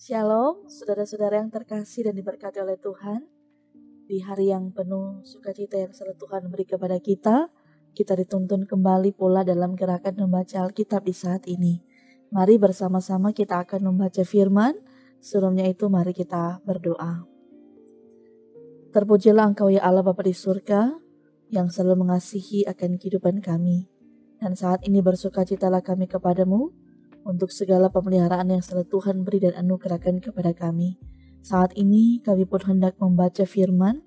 Shalom, saudara-saudara yang terkasih dan diberkati oleh Tuhan. Di hari yang penuh sukacita yang selalu Tuhan beri kepada kita dituntun kembali pula dalam gerakan membaca Alkitab di saat ini. Mari bersama-sama kita akan membaca firman, sebelumnya itu mari kita berdoa. Terpujilah Engkau ya Allah Bapa di surga, yang selalu mengasihi akan kehidupan kami. Dan saat ini bersukacitalah kami kepadamu, untuk segala pemeliharaan yang selalu Tuhan beri dan anugerahkan kepada kami. Saat ini kami pun hendak membaca firman,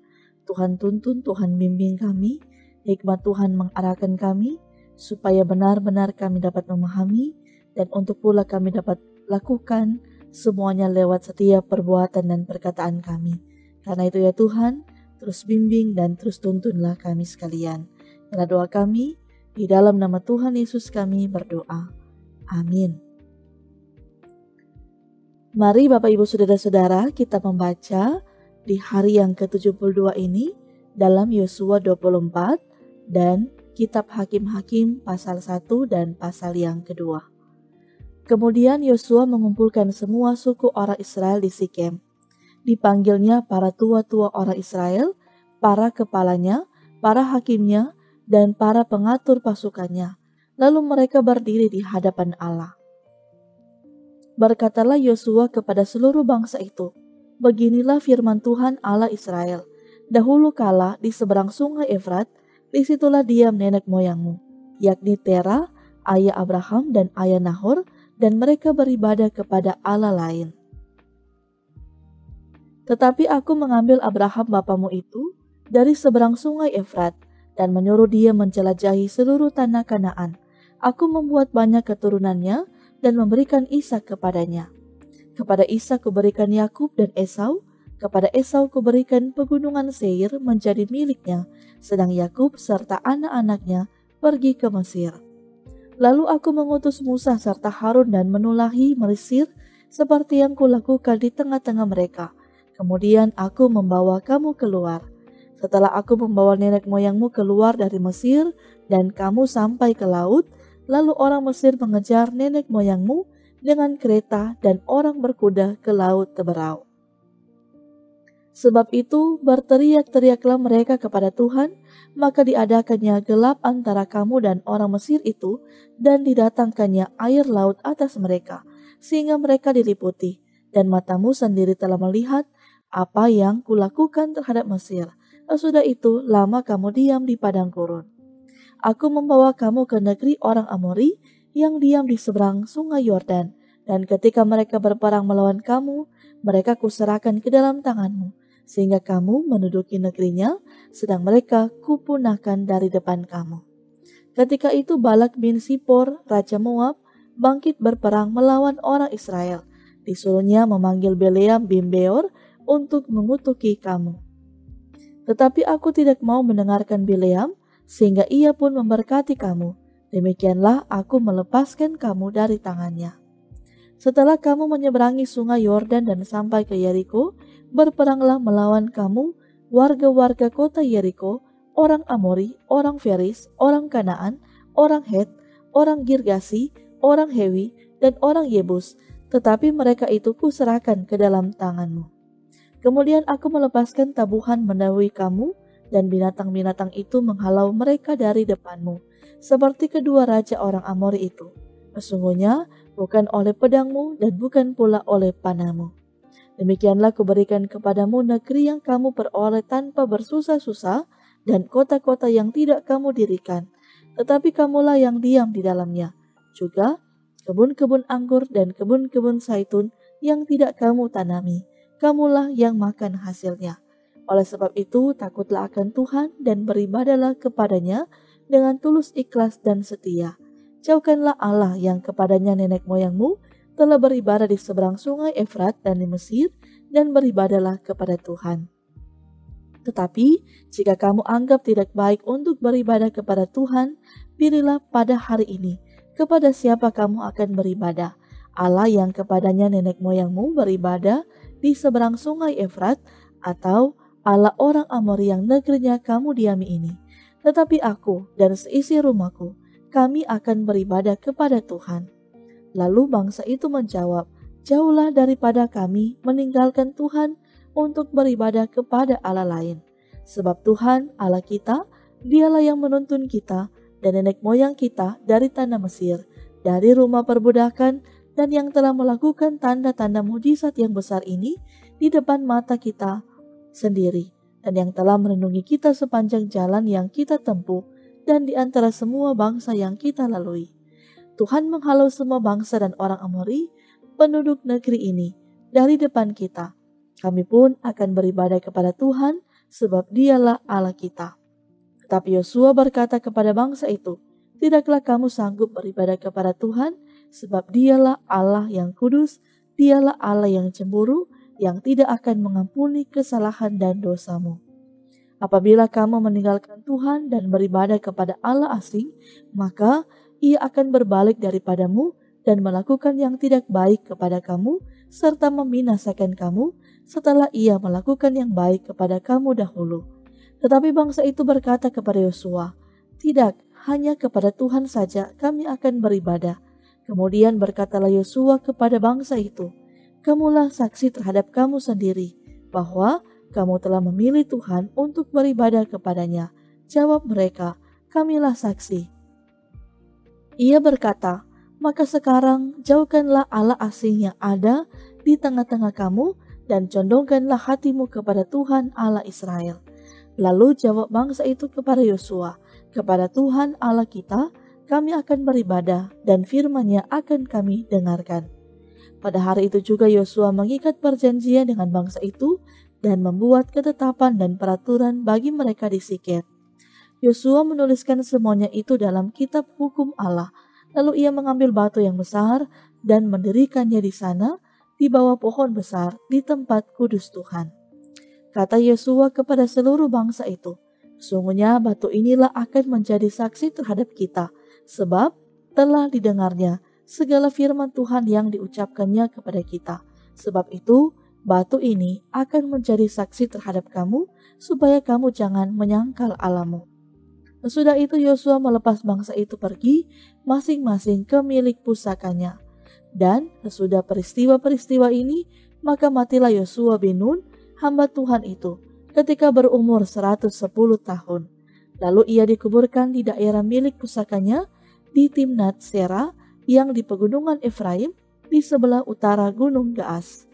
Tuhan tuntun, Tuhan bimbing kami, hikmat Tuhan mengarahkan kami, supaya benar-benar kami dapat memahami, dan untuk pula kami dapat lakukan semuanya lewat setiap perbuatan dan perkataan kami. Karena itu ya Tuhan, terus bimbing dan terus tuntunlah kami sekalian. Inilah doa kami, di dalam nama Tuhan Yesus kami berdoa. Amin. Mari Bapak Ibu Saudara-saudara kita membaca di hari yang ke-72 ini dalam Yosua 24 dan kitab Hakim-Hakim pasal 1 dan pasal yang kedua. Kemudian Yosua mengumpulkan semua suku orang Israel di Sikem. Dipanggilnya para tua-tua orang Israel, para kepalanya, para hakimnya, dan para pengatur pasukannya. Lalu mereka berdiri di hadapan Allah. Berkatalah Yosua kepada seluruh bangsa itu, beginilah firman Tuhan Allah Israel. Dahulu kala di seberang sungai Efrat, disitulah diam nenek moyangmu, yakni Tera, ayah Abraham dan ayah Nahor, dan mereka beribadah kepada Allah lain. Tetapi aku mengambil Abraham bapamu itu dari seberang sungai Efrat, dan menyuruh dia menjelajahi seluruh tanah Kanaan. Aku membuat banyak keturunannya, dan memberikan Ishak kepadanya. Kepada Ishak kuberikan Yakub dan Esau, kepada Esau kuberikan pegunungan Seir menjadi miliknya, sedang Yakub serta anak-anaknya pergi ke Mesir. Lalu aku mengutus Musa serta Harun dan menulahi Mesir seperti yang kulakukan di tengah-tengah mereka. Kemudian aku membawa kamu keluar. Setelah aku membawa nenek moyangmu keluar dari Mesir dan kamu sampai ke laut, lalu orang Mesir mengejar nenek moyangmu dengan kereta dan orang berkuda ke laut Teberau. Sebab itu berteriak-teriaklah mereka kepada Tuhan, maka diadakannya gelap antara kamu dan orang Mesir itu, dan didatangkannya air laut atas mereka, sehingga mereka diliputi, dan matamu sendiri telah melihat apa yang kulakukan terhadap Mesir. Sesudah itu lama kamu diam di padang gurun. Aku membawa kamu ke negeri orang Amori yang diam di seberang sungai Yordan, dan ketika mereka berperang melawan kamu, mereka kuserahkan ke dalam tanganmu, sehingga kamu menduduki negerinya, sedang mereka kupunahkan dari depan kamu. Ketika itu Balak bin Sipor, Raja Moab, bangkit berperang melawan orang Israel. Disuruhnya memanggil Bileam bin Beor untuk mengutuki kamu. Tetapi aku tidak mau mendengarkan Bileam, sehingga ia pun memberkati kamu. Demikianlah aku melepaskan kamu dari tangannya. Setelah kamu menyeberangi sungai Yordan dan sampai ke Yeriko, berperanglah melawan kamu warga-warga kota Yeriko, orang Amori, orang Feris, orang Kanaan, orang Het, orang Girgasi, orang Hewi, dan orang Yebus, tetapi mereka itu kuserahkan ke dalam tanganmu. Kemudian aku melepaskan tabuhan mendahului kamu, dan binatang-binatang itu menghalau mereka dari depanmu, seperti kedua raja orang Amori itu. Sesungguhnya bukan oleh pedangmu dan bukan pula oleh panahmu. Demikianlah kuberikan kepadamu negeri yang kamu peroleh tanpa bersusah-susah, dan kota-kota yang tidak kamu dirikan, tetapi kamulah yang diam di dalamnya. Juga kebun-kebun anggur dan kebun-kebun zaitun yang tidak kamu tanami, kamulah yang makan hasilnya. Oleh sebab itu, takutlah akan Tuhan dan beribadahlah kepadanya dengan tulus ikhlas dan setia. Jauhkanlah Allah yang kepadanya nenek moyangmu telah beribadah di seberang sungai Efrat dan di Mesir, dan beribadahlah kepada Tuhan. Tetapi, jika kamu anggap tidak baik untuk beribadah kepada Tuhan, pilihlah pada hari ini kepada siapa kamu akan beribadah. Allah yang kepadanya nenek moyangmu beribadah di seberang sungai Efrat, atau Allah orang Amori yang negerinya kamu diami ini. Tetapi aku dan seisi rumahku, kami akan beribadah kepada Tuhan. Lalu bangsa itu menjawab, jauhlah daripada kami meninggalkan Tuhan untuk beribadah kepada Allah lain. Sebab Tuhan Allah kita, Dialah yang menuntun kita dan nenek moyang kita dari tanah Mesir, dari rumah perbudakan, dan yang telah melakukan tanda-tanda mujizat yang besar ini di depan mata kita sendiri, dan yang telah melindungi kita sepanjang jalan yang kita tempuh dan di antara semua bangsa yang kita lalui. Tuhan menghalau semua bangsa dan orang Amori, penduduk negeri ini, dari depan kita. Kami pun akan beribadah kepada Tuhan, sebab Dialah Allah kita. Tetapi Yosua berkata kepada bangsa itu, tidaklah kamu sanggup beribadah kepada Tuhan, sebab Dialah Allah yang kudus, Dialah Allah yang cemburu, yang tidak akan mengampuni kesalahan dan dosamu. Apabila kamu meninggalkan Tuhan dan beribadah kepada Allah asing, maka Ia akan berbalik daripadamu dan melakukan yang tidak baik kepada kamu, serta membinasakan kamu setelah Ia melakukan yang baik kepada kamu dahulu. Tetapi bangsa itu berkata kepada Yosua, tidak, hanya kepada Tuhan saja kami akan beribadah. Kemudian berkatalah Yosua kepada bangsa itu, kamulah saksi terhadap kamu sendiri, bahwa kamu telah memilih Tuhan untuk beribadah kepadanya. Jawab mereka, kamilah saksi. Ia berkata, maka sekarang jauhkanlah Allah asing yang ada di tengah-tengah kamu, dan condongkanlah hatimu kepada Tuhan Allah Israel. Lalu jawab bangsa itu kepada Yosua, kepada Tuhan Allah kita, kami akan beribadah dan firman-Nya akan kami dengarkan. Pada hari itu juga Yosua mengikat perjanjian dengan bangsa itu dan membuat ketetapan dan peraturan bagi mereka di Sikem. Yosua menuliskan semuanya itu dalam kitab hukum Allah. Lalu ia mengambil batu yang besar dan mendirikannya di sana, di bawah pohon besar di tempat kudus Tuhan. Kata Yosua kepada seluruh bangsa itu, sungguhnya batu inilah akan menjadi saksi terhadap kita, sebab telah didengarnya segala firman Tuhan yang diucapkannya kepada kita. Sebab itu, batu ini akan menjadi saksi terhadap kamu, supaya kamu jangan menyangkal Allahmu. Sesudah itu Yosua melepas bangsa itu pergi, masing-masing ke milik pusakanya. Dan sesudah peristiwa-peristiwa ini, maka matilah Yosua bin Nun, hamba Tuhan itu, ketika berumur 110 tahun. Lalu ia dikuburkan di daerah milik pusakanya di Timnat Sera yang di pegunungan Efraim di sebelah utara gunung Gaas.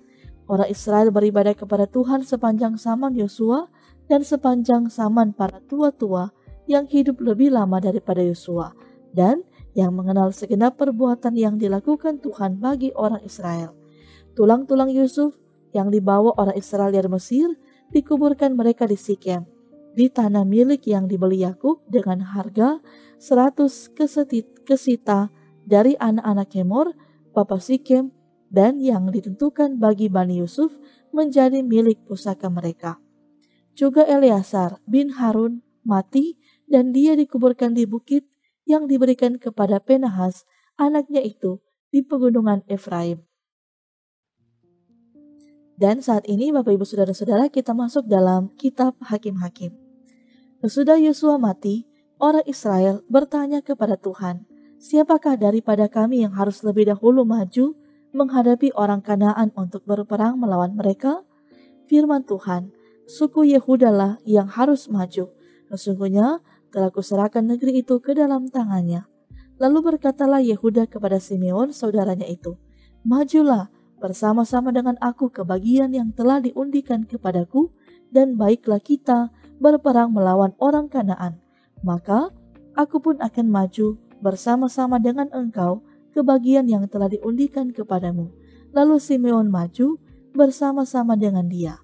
Orang Israel beribadah kepada Tuhan sepanjang zaman Yosua dan sepanjang zaman para tua-tua yang hidup lebih lama daripada Yosua dan yang mengenal segenap perbuatan yang dilakukan Tuhan bagi orang Israel. Tulang-tulang Yusuf yang dibawa orang Israel dari Mesir dikuburkan mereka di Sikem, di tanah milik yang dibeli Yakub dengan harga 100 kesita dari anak-anak Hemor, bapa Sikem, dan yang ditentukan bagi Bani Yusuf menjadi milik pusaka mereka. Juga Eleazar bin Harun mati dan dia dikuburkan di bukit yang diberikan kepada Penahas, anaknya itu, di pegunungan Efraim. Dan saat ini Bapak Ibu Saudara-saudara kita masuk dalam kitab Hakim-Hakim. Sesudah Yosua mati, orang Israel bertanya kepada Tuhan, siapakah daripada kami yang harus lebih dahulu maju menghadapi orang Kanaan untuk berperang melawan mereka? Firman Tuhan, suku Yehuda lah yang harus maju. Sesungguhnya telah kuserahkan negeri itu ke dalam tangannya. Lalu berkatalah Yehuda kepada Simeon saudaranya itu, majulah bersama-sama dengan aku ke bagian yang telah diundikan kepadaku, dan baiklah kita berperang melawan orang Kanaan. Maka aku pun akan maju bersama-sama dengan engkau ke bagian yang telah diundikan kepadamu. Lalu Simeon maju bersama-sama dengan dia.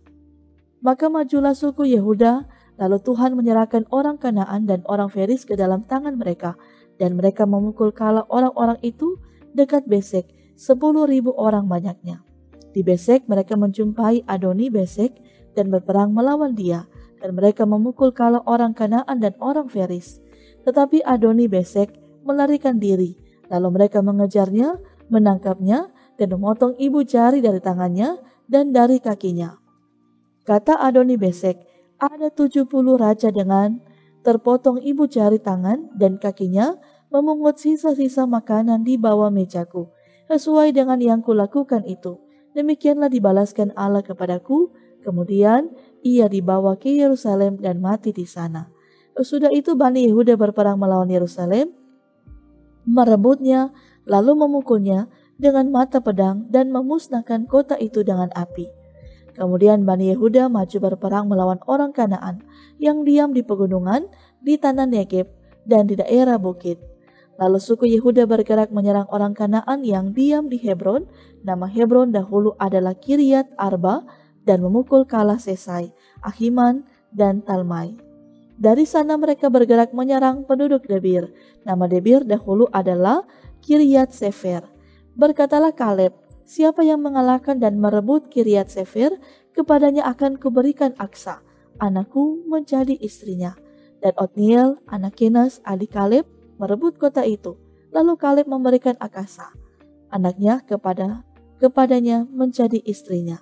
Maka majulah suku Yehuda, lalu Tuhan menyerahkan orang Kanaan dan orang Feris ke dalam tangan mereka, dan mereka memukul kala orang-orang itu dekat Besek, 10.000 orang banyaknya. Di Besek mereka menjumpai Adoni Besek dan berperang melawan dia, dan mereka memukul kala orang Kanaan dan orang Feris. Tetapi Adoni Besek melarikan diri, lalu mereka mengejarnya, menangkapnya, dan memotong ibu jari dari tangannya dan dari kakinya. Kata Adoni Besek, ada 70 raja dengan terpotong ibu jari tangan dan kakinya memungut sisa-sisa makanan di bawah mejaku. sesuai dengan yang kulakukan itu. Demikianlah dibalaskan Allah kepadaku. Kemudian ia dibawa ke Yerusalem dan mati di sana. Sudah itu Bani Yehuda berperang melawan Yerusalem, merebutnya, lalu memukulnya dengan mata pedang dan memusnahkan kota itu dengan api. Kemudian Bani Yehuda maju berperang melawan orang Kanaan yang diam di pegunungan, di tanah Negeb, dan di daerah bukit. Lalu suku Yehuda bergerak menyerang orang Kanaan yang diam di Hebron. Nama Hebron dahulu adalah Kiryat Arba, dan memukul kalah Sesai, Ahiman, dan Talmai. Dari sana mereka bergerak menyerang penduduk Debir. Nama Debir dahulu adalah Kiryat Sefer. Berkatalah Kaleb, siapa yang mengalahkan dan merebut Kiryat Sefer, kepadanya akan kuberikan Aksa, anakku, menjadi istrinya. Dan Otniel, anak Kenas, adik Kaleb, merebut kota itu. Lalu Kaleb memberikan Akasa, anaknya, kepadanya menjadi istrinya.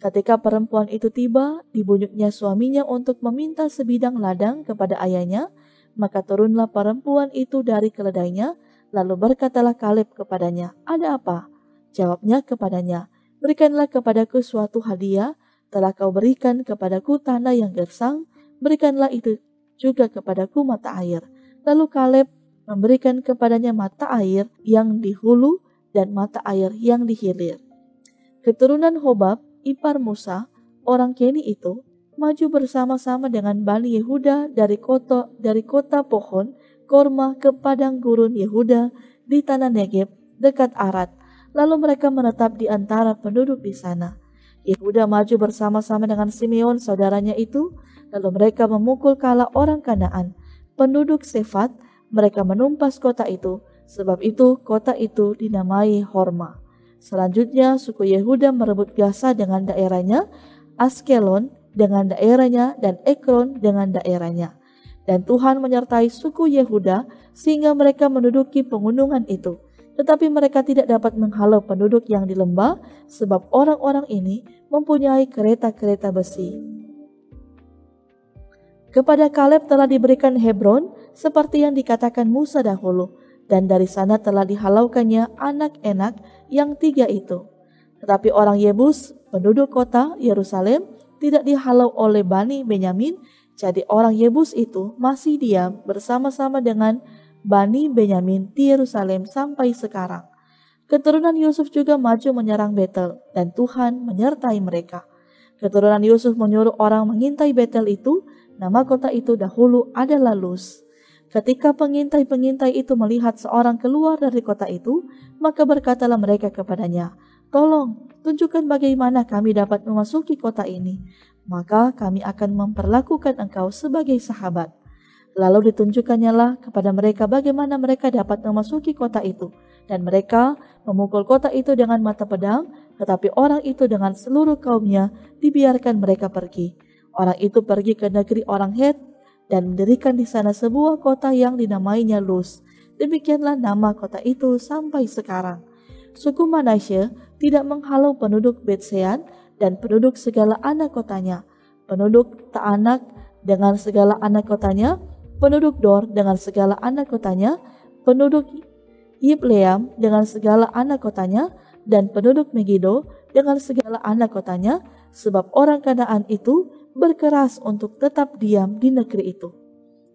Ketika perempuan itu tiba, dibunyuknya suaminya untuk meminta sebidang ladang kepada ayahnya, maka turunlah perempuan itu dari keledainya, lalu berkatalah Kaleb kepadanya, "Ada apa?" Jawabnya kepadanya, "Berikanlah kepadaku suatu hadiah, telah kau berikan kepadaku tanah yang gersang, berikanlah itu juga kepadaku mata air." Lalu Kaleb memberikan kepadanya mata air yang di hulu dan mata air yang di hilir. Keturunan Hobab, ipar Musa, orang Keni itu, maju bersama-sama dengan Bani Yehuda dari kota pohon korma ke padang gurun Yehuda di tanah Negeb dekat Arad. Lalu mereka menetap di antara penduduk di sana. Yehuda maju bersama-sama dengan Simeon saudaranya itu, lalu mereka memukul kalah orang Kanaan, penduduk Sefat. Mereka menumpas kota itu, sebab itu kota itu dinamai Horma. Selanjutnya suku Yehuda merebut Gaza dengan daerahnya, Askelon dengan daerahnya, dan Ekron dengan daerahnya. Dan Tuhan menyertai suku Yehuda sehingga mereka menduduki pegunungan itu. Tetapi mereka tidak dapat menghalau penduduk yang di lembah, sebab orang-orang ini mempunyai kereta-kereta besi. Kepada Kaleb telah diberikan Hebron seperti yang dikatakan Musa dahulu, dan dari sana telah dihalaukannya anak Enak yang 3 itu. Tetapi orang Yebus, penduduk kota Yerusalem, tidak dihalau oleh Bani Benyamin, jadi orang Yebus itu masih diam bersama-sama dengan Bani Benyamin di Yerusalem sampai sekarang. Keturunan Yusuf juga maju menyerang Betel, dan Tuhan menyertai mereka. Keturunan Yusuf menyuruh orang mengintai Betel itu. Nama kota itu dahulu adalah Luz. Ketika pengintai-pengintai itu melihat seorang keluar dari kota itu, maka berkatalah mereka kepadanya, "Tolong, tunjukkan bagaimana kami dapat memasuki kota ini, maka kami akan memperlakukan engkau sebagai sahabat." Lalu ditunjukkannyalah kepada mereka bagaimana mereka dapat memasuki kota itu, dan mereka memukul kota itu dengan mata pedang, tetapi orang itu dengan seluruh kaumnya dibiarkan mereka pergi. Orang itu pergi ke negeri orang Het dan mendirikan di sana sebuah kota yang dinamainya Luz. Demikianlah nama kota itu sampai sekarang. Suku Manasye tidak menghalau penduduk Bet-Sean dan penduduk segala anak kotanya, penduduk Ta'anak dengan segala anak kotanya, penduduk Dor dengan segala anak kotanya, penduduk Yibleam dengan segala anak kotanya, dan penduduk Megido dengan segala anak kotanya, sebab orang Kanaan itu berkeras untuk tetap diam di negeri itu.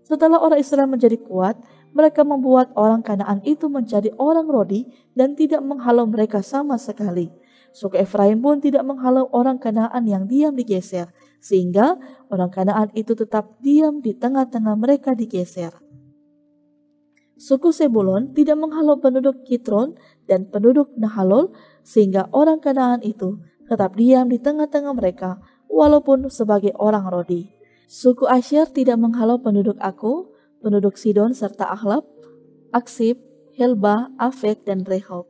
Setelah orang Israel menjadi kuat, mereka membuat orang Kanaan itu menjadi orang Rodi dan tidak menghalau mereka sama sekali. Suku Efraim pun tidak menghalau orang Kanaan yang diam digeser, sehingga orang Kanaan itu tetap diam di tengah-tengah mereka digeser. Suku Sebulon tidak menghalau penduduk Kitron dan penduduk Nahalol, sehingga orang Kanaan itu tetap diam di tengah-tengah mereka, walaupun sebagai orang Rodi. Suku Asyer tidak menghalau penduduk Ako, penduduk Sidon serta Ahlab, Aksib, Helba, Afek, dan Rehob.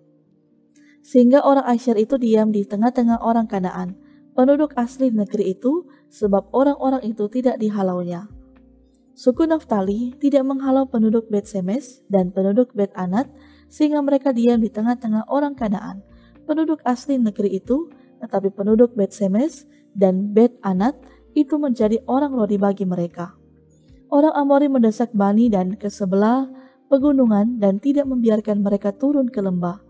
Sehingga orang Asyer itu diam di tengah-tengah orang Kanaan, penduduk asli negeri itu, sebab orang-orang itu tidak dihalaunya. Suku Naftali tidak menghalau penduduk Bet-Semes dan penduduk Bet-Anat, sehingga mereka diam di tengah-tengah orang Kanaan, penduduk asli negeri itu, tetapi penduduk Bet-Semes dan Bet-Anat itu menjadi orang Rodi bagi mereka. Orang Amori mendesak Bani dan ke sebelah pegunungan dan tidak membiarkan mereka turun ke lembah.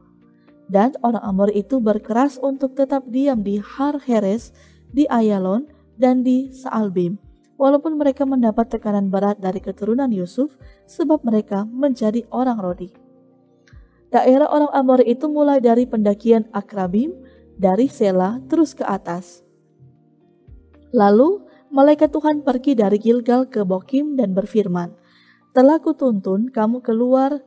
Dan orang Amori itu berkeras untuk tetap diam di Har Heres, di Ayalon, dan di Saalbim, walaupun mereka mendapat tekanan berat dari keturunan Yusuf sebab mereka menjadi orang Rodi. Daerah orang Amori itu mulai dari pendakian Akrabim, dari Sela terus ke atas. Lalu malaikat Tuhan pergi dari Gilgal ke Bokim dan berfirman, "Telah kutuntun kamu keluar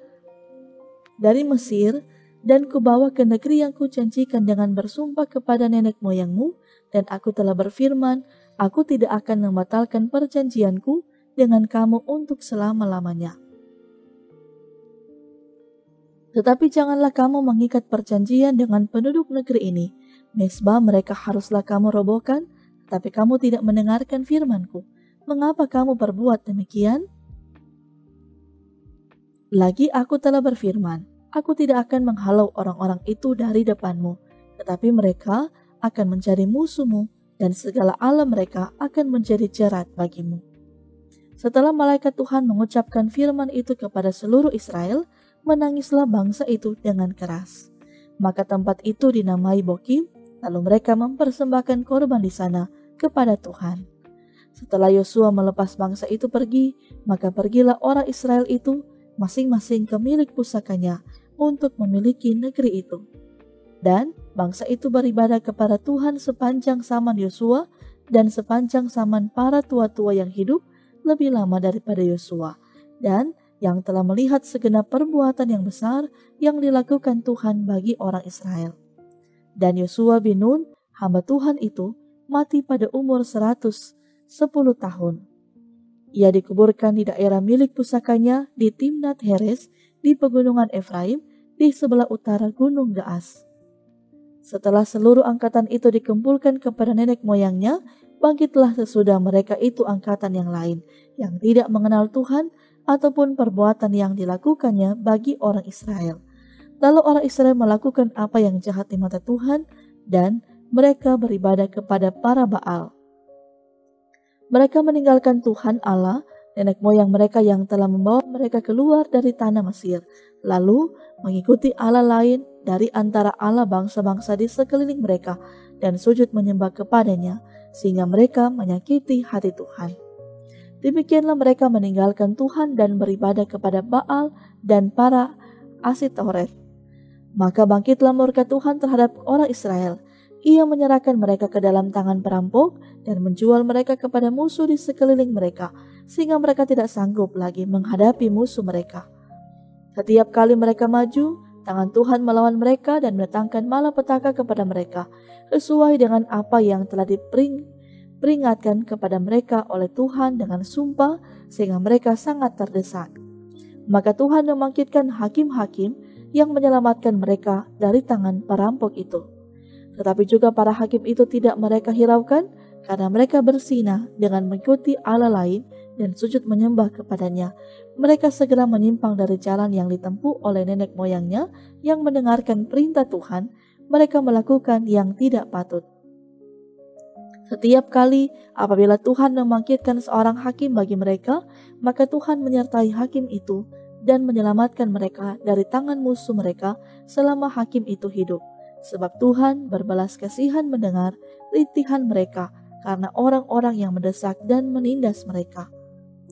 dari Mesir dan kubawa ke negeri yang kujanjikan dengan bersumpah kepada nenek moyangmu, dan aku telah berfirman, aku tidak akan membatalkan perjanjianku dengan kamu untuk selama-lamanya. Tetapi janganlah kamu mengikat perjanjian dengan penduduk negeri ini. Mesbah mereka haruslah kamu robohkan, tetapi kamu tidak mendengarkan firmanku. Mengapa kamu berbuat demikian? Lagi aku telah berfirman, aku tidak akan menghalau orang-orang itu dari depanmu, tetapi mereka akan menjadi musuhmu dan segala allah mereka akan menjadi jerat bagimu." Setelah malaikat Tuhan mengucapkan firman itu kepada seluruh Israel, menangislah bangsa itu dengan keras. Maka tempat itu dinamai Bokim, lalu mereka mempersembahkan korban di sana kepada Tuhan. Setelah Yosua melepas bangsa itu pergi, maka pergilah orang Israel itu masing-masing ke milik pusakanya untuk memiliki negeri itu. Dan bangsa itu beribadah kepada Tuhan sepanjang zaman Yosua dan sepanjang zaman para tua-tua yang hidup lebih lama daripada Yosua, dan yang telah melihat segenap perbuatan yang besar yang dilakukan Tuhan bagi orang Israel. Dan Yosua bin Nun, hamba Tuhan itu, mati pada umur 110 tahun. Ia dikuburkan di daerah milik pusakanya di Timnat Heres di pegunungan Efraim di sebelah utara Gunung Gaas. Setelah seluruh angkatan itu dikumpulkan kepada nenek moyangnya, bangkitlah sesudah mereka itu angkatan yang lain yang tidak mengenal Tuhan ataupun perbuatan yang dilakukannya bagi orang Israel. Lalu orang Israel melakukan apa yang jahat di mata Tuhan dan mereka beribadah kepada para Baal. Mereka meninggalkan Tuhan Allah, nenek moyang mereka yang telah membawa mereka keluar dari tanah Mesir, lalu mengikuti Allah lain dari antara Allah bangsa-bangsa di sekeliling mereka dan sujud menyembah kepadanya, sehingga mereka menyakiti hati Tuhan. Demikianlah mereka meninggalkan Tuhan dan beribadah kepada Baal dan para Asitoret. Maka bangkitlah murka Tuhan terhadap orang Israel. Ia menyerahkan mereka ke dalam tangan perampok dan menjual mereka kepada musuh di sekeliling mereka, sehingga mereka tidak sanggup lagi menghadapi musuh mereka. Setiap kali mereka maju, tangan Tuhan melawan mereka dan mendatangkan malapetaka kepada mereka, sesuai dengan apa yang telah diperingatkan kepada mereka oleh Tuhan dengan sumpah, sehingga mereka sangat terdesak. Maka Tuhan membangkitkan hakim-hakim yang menyelamatkan mereka dari tangan perampok itu. Tetapi juga para hakim itu tidak mereka hiraukan, karena mereka bersinah dengan mengikuti Allah lain dan sujud menyembah kepadanya. Mereka segera menyimpang dari jalan yang ditempuh oleh nenek moyangnya yang mendengarkan perintah Tuhan. Mereka melakukan yang tidak patut. Setiap kali apabila Tuhan membangkitkan seorang hakim bagi mereka, maka Tuhan menyertai hakim itu dan menyelamatkan mereka dari tangan musuh mereka selama hakim itu hidup. Sebab Tuhan berbelas kasihan mendengar rintihan mereka karena orang-orang yang mendesak dan menindas mereka.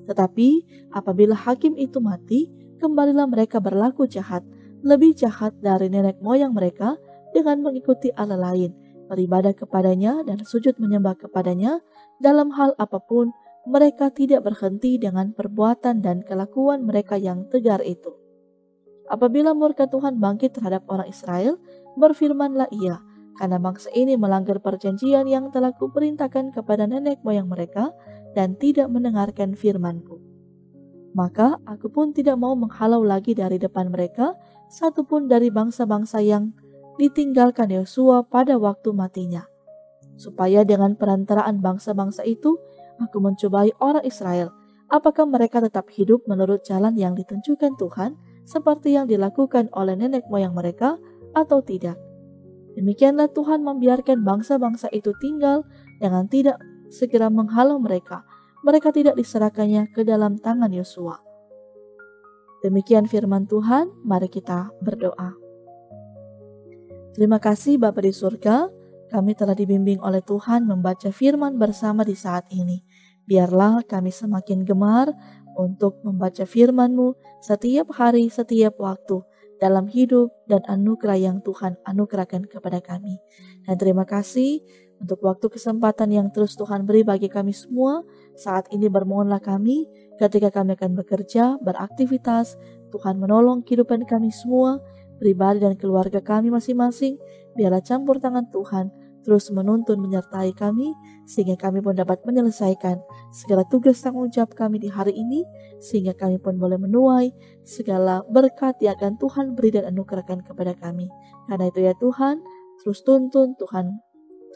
Tetapi apabila hakim itu mati, kembalilah mereka berlaku jahat, lebih jahat dari nenek moyang mereka dengan mengikuti Allah lain, beribadah kepadanya dan sujud menyembah kepadanya. Dalam hal apapun, mereka tidak berhenti dengan perbuatan dan kelakuan mereka yang tegar itu. Apabila murka Tuhan bangkit terhadap orang Israel, berfirmanlah ia, karena bangsa ini melanggar perjanjian yang telah kuperintahkan kepada nenek moyang mereka dan tidak mendengarkan firmanku. Maka aku pun tidak mau menghalau lagi dari depan mereka satupun dari bangsa-bangsa yang ditinggalkan Yosua pada waktu matinya, supaya dengan perantaraan bangsa-bangsa itu aku mencobai orang Israel, apakah mereka tetap hidup menurut jalan yang ditunjukkan Tuhan seperti yang dilakukan oleh nenek moyang mereka atau tidak. Demikianlah Tuhan membiarkan bangsa-bangsa itu tinggal dengan tidak segera menghalau mereka. Mereka tidak diserahkannya ke dalam tangan Yosua. Demikian firman Tuhan, mari kita berdoa. Terima kasih Bapa di surga, kami telah dibimbing oleh Tuhan membaca firman bersama di saat ini. Biarlah kami semakin gemar untuk membaca firman-Mu setiap hari, setiap waktu, dalam hidup dan anugerah yang Tuhan anugerahkan kepada kami. Dan terima kasih untuk waktu kesempatan yang terus Tuhan beri bagi kami semua. Saat ini bermohonlah kami ketika kami akan bekerja, beraktivitas, Tuhan menolong kehidupan kami semua, pribadi dan keluarga kami masing-masing. Biarlah campur tangan Tuhan terus menuntun menyertai kami, sehingga kami pun dapat menyelesaikan segala tugas tanggung jawab kami di hari ini, sehingga kami pun boleh menuai segala berkat yang akan Tuhan beri dan anugerahkan kepada kami. Karena itu ya Tuhan, terus tuntun, Tuhan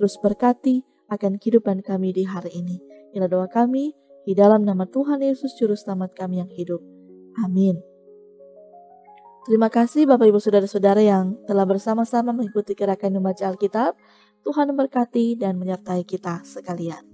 terus berkati akan kehidupan kami di hari ini. Inilah doa kami di dalam nama Tuhan Yesus Juru Selamat kami yang hidup. Amin. Terima kasih Bapak Ibu Saudara-saudara yang telah bersama-sama mengikuti gerakan membaca Alkitab. Tuhan memberkati dan menyertai kita sekalian.